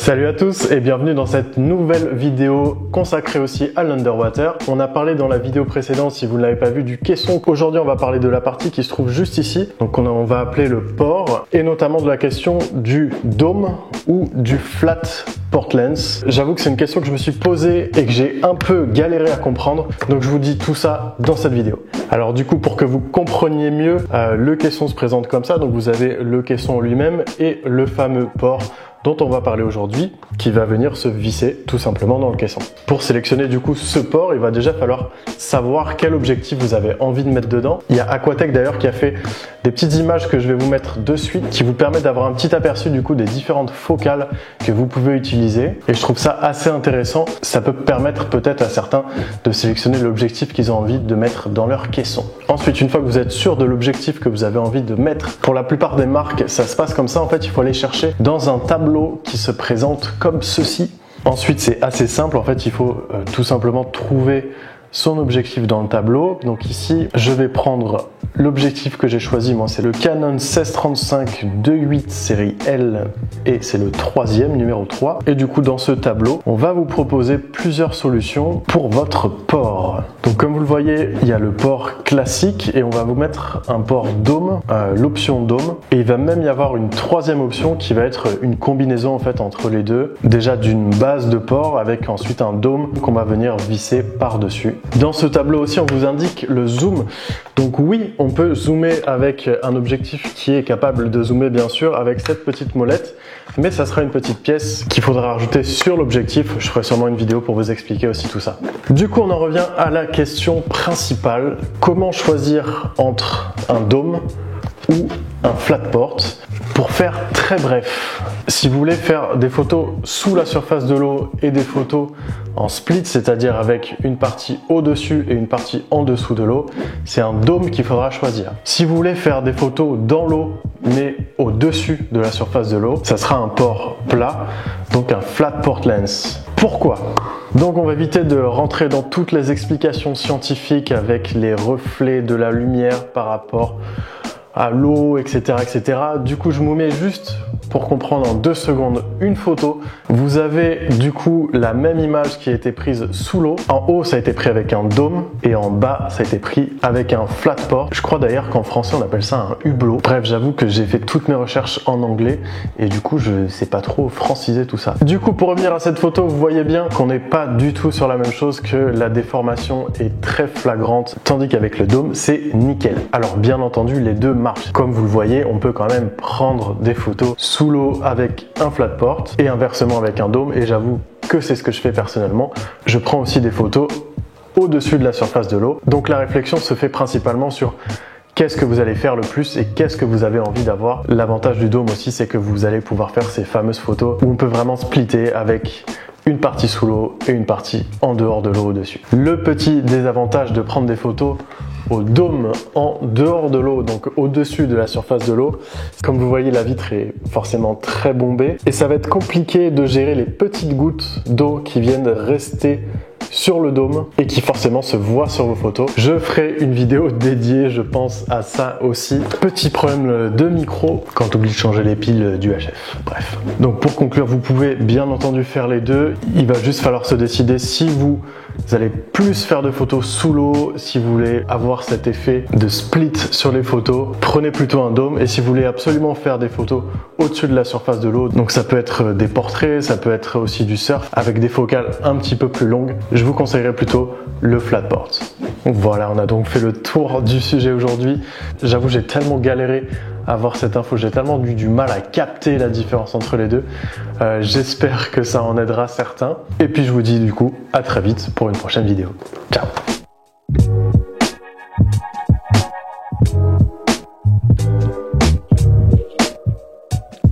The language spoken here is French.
Salut à tous et bienvenue dans cette nouvelle vidéo consacrée aussi à l'underwater. On a parlé dans la vidéo précédente, si vous ne l'avez pas vu, du caisson. Aujourd'hui, on va parler de la partie qui se trouve juste ici. Donc on va appeler le port et notamment de la question du dôme ou du flat port lens. J'avoue que c'est une question que je me suis posée et que j'ai un peu galéré à comprendre. Donc je vous dis tout ça dans cette vidéo. Alors du coup, pour que vous compreniez mieux, le caisson se présente comme ça. Donc vous avez le caisson lui-même et le fameux port dont on va parler aujourd'hui, qui va venir se visser tout simplement dans le caisson. Pour sélectionner du coup ce port, il va déjà falloir savoir quel objectif vous avez envie de mettre dedans. Il y a Aquatech d'ailleurs qui a fait des petites images que je vais vous mettre de suite, qui vous permettent d'avoir un petit aperçu du coup des différentes focales que vous pouvez utiliser. Et je trouve ça assez intéressant. Ça peut permettre peut-être à certains de sélectionner l'objectif qu'ils ont envie de mettre dans leur caisson. Ensuite, une fois que vous êtes sûr de l'objectif que vous avez envie de mettre, pour la plupart des marques, ça se passe comme ça. En fait, il faut aller chercher dans un tableau qui se présente comme ceci. Ensuite, c'est assez simple. En fait, il faut tout simplement trouver son objectif dans le tableau. Donc ici, je vais prendre l'objectif que j'ai choisi. Moi, c'est le Canon 1635 2.8 série L et c'est le troisième, numéro 3. Et du coup, dans ce tableau, on va vous proposer plusieurs solutions pour votre port. Donc comme vous le voyez, il y a le port classique et on va vous mettre un port dôme, l'option dôme. Et il va même y avoir une troisième option qui va être une combinaison en fait entre les deux. Déjà d'une base de port avec ensuite un dôme qu'on va venir visser par-dessus. Dans ce tableau aussi, on vous indique le zoom. Donc oui, on peut zoomer avec un objectif qui est capable de zoomer bien sûr avec cette petite molette, mais ça sera une petite pièce qu'il faudra rajouter sur l'objectif. Je ferai sûrement une vidéo pour vous expliquer aussi tout ça. Du coup, on en revient à la question principale. Comment choisir entre un dôme ou un flat port? Pour faire très bref, si vous voulez faire des photos sous la surface de l'eau et des photos en split, c'est-à-dire avec une partie au-dessus et une partie en dessous de l'eau, c'est un dôme qu'il faudra choisir. Si vous voulez faire des photos dans l'eau mais au-dessus de la surface de l'eau, ça sera un port plat, donc un flat port lens. Pourquoi ? Donc on va éviter de rentrer dans toutes les explications scientifiques avec les reflets de la lumière par rapport à l'eau, etc., etc. Du coup, je vous mets juste pour comprendre en 2 secondes une photo. Vous avez du coup la même image qui a été prise sous l'eau. En haut, ça a été pris avec un dôme et en bas, ça a été pris avec un flat port. Je crois d'ailleurs qu'en français, on appelle ça un hublot. Bref, j'avoue que j'ai fait toutes mes recherches en anglais et du coup, je sais pas trop franciser tout ça. Du coup, pour revenir à cette photo, vous voyez bien qu'on n'est pas du tout sur la même chose, que la déformation est très flagrante, tandis qu'avec le dôme, c'est nickel. Alors, bien entendu, les deux marchent. Comme vous le voyez, on peut quand même prendre des photos sous l'eau avec un flat port et inversement avec un dôme, et j'avoue que c'est ce que je fais personnellement. Je prends aussi des photos au-dessus de la surface de l'eau. Donc la réflexion se fait principalement sur qu'est-ce que vous allez faire le plus et qu'est-ce que vous avez envie d'avoir. L'avantage du dôme aussi, c'est que vous allez pouvoir faire ces fameuses photos où on peut vraiment splitter avec une partie sous l'eau et une partie en dehors de l'eau au-dessus. Le petit désavantage de prendre des photos au dôme en dehors de l'eau, donc au-dessus de la surface de l'eau, comme vous voyez, la vitre est forcément très bombée et ça va être compliqué de gérer les petites gouttes d'eau qui viennent rester sur le dôme et qui forcément se voient sur vos photos. Je ferai une vidéo dédiée, je pense, à ça aussi. Petit problème de micro quand on oublie de changer les piles du HF. Bref. Donc pour conclure, vous pouvez bien entendu faire les deux. Il va juste falloir se décider si vous allez plus faire de photos sous l'eau, si vous voulez avoir cet effet de split sur les photos, prenez plutôt un dôme. Et si vous voulez absolument faire des photos au-dessus de la surface de l'eau, donc ça peut être des portraits, ça peut être aussi du surf avec des focales un petit peu plus longues, je vous conseillerais plutôt le flat port. Voilà, on a donc fait le tour du sujet aujourd'hui. J'avoue, j'ai tellement galéré à voir cette info, j'ai tellement eu du mal à capter la différence entre les deux. J'espère que ça en aidera certains. Et puis je vous dis du coup à très vite pour une prochaine vidéo. Ciao!